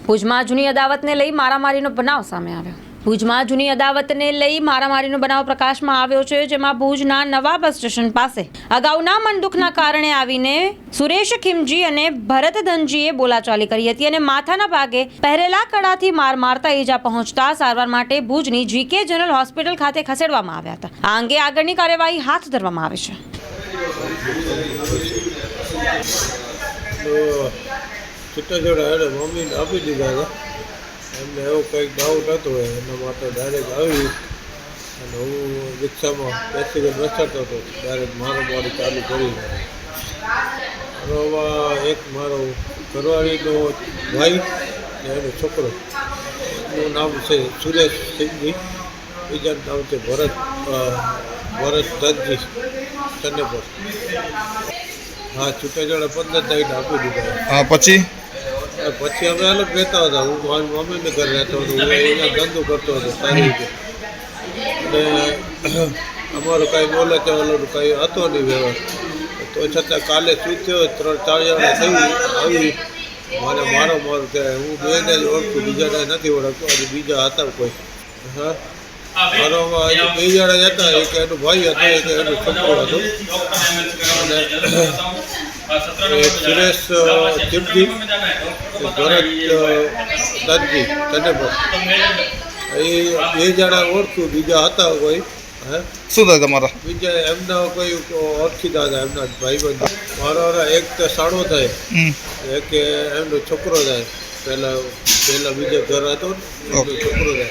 ભુજમાં જૂની અદાવતને લઈ મારામારીનો બનાવ સામે આવ્યો. ભુજમાં જૂની અદાવતને લઈ મારામારીનો બનાવ પ્રકાશમાં આવ્યો છે, જેમાં ભુજના નવા બસ સ્ટેશન પાસે અગાઉના મનદુખના કારણે આવીને સુરેશ ખીમજી અને ભરત ધનજીએ બોલાચાલી કરી હતી અને માથાના ભાગે પહેરેલા કડાથી માર મારતા ઈજા પહોંચતા સારવાર માટે ભુજની જીકે જનરલ હોસ્પિટલ ખાતે ખસેડવામાં આવ્યા હતા. આ અંગે આગળની કાર્યવાહી હાથ ધરવામાં આવી છે. છૂટાછેડા એને મમ્મીને આપી દીધા હતા. એમને એવો કંઈક ડાઉટ હતો એના માટે ડાયરેક્ટ આવી અને હું રિક્ષામાં બેસીને બેસાડતો હતો. ડાયરેક્ટ મારી ચાલુ કરી. એક મારો ઘરવાળીનો ભાઈ ને એનો છોકરો, એનું નામ છે સુરેશ સિંહજી, બીજાનું નામ છે ભરત ધનજી ચન્નેપર. હા, છૂટાછેડા 15 તારીખે આપી દીધા. હા, પછી અમે અલગ રહેતા હતા. હું મારી મમ્મીને ઘરે રહેતો હતો, હું અહીંયા ધંધો કરતો હતો સારી રીતે. અને અમારું કાંઈ બોલે ચાલવાનું કાંઈ હતો નહીં વ્યવહાર. તો છતાં કાલે શું થયો, 3-4 જણા થઈ આવી મને મારો કે હું બેને જ ઓળખું, બીજાને નથી ઓળખતો. અને બીજા હતા કોઈ. હા, મારોમાં હજુ 2 જણા હતા. એક એનો ભાઈ હતો, એક એનો છોકરો હતો. અને સુરેશ ચિપજી, ભરત ધનજી ચન્નેપર, એ 2 જણા ઓળખું, બીજા હતા કોઈ. હે, શું થાય તમારા? બીજા એમના કોઈ ઓળખીતા હતા, એમના ભાઈબંધ. મારો એક તો સાડો થાય, એક એમનો છોકરો થાય. પહેલાં બીજો ઘર હતો ને, એમનો છોકરો થાય.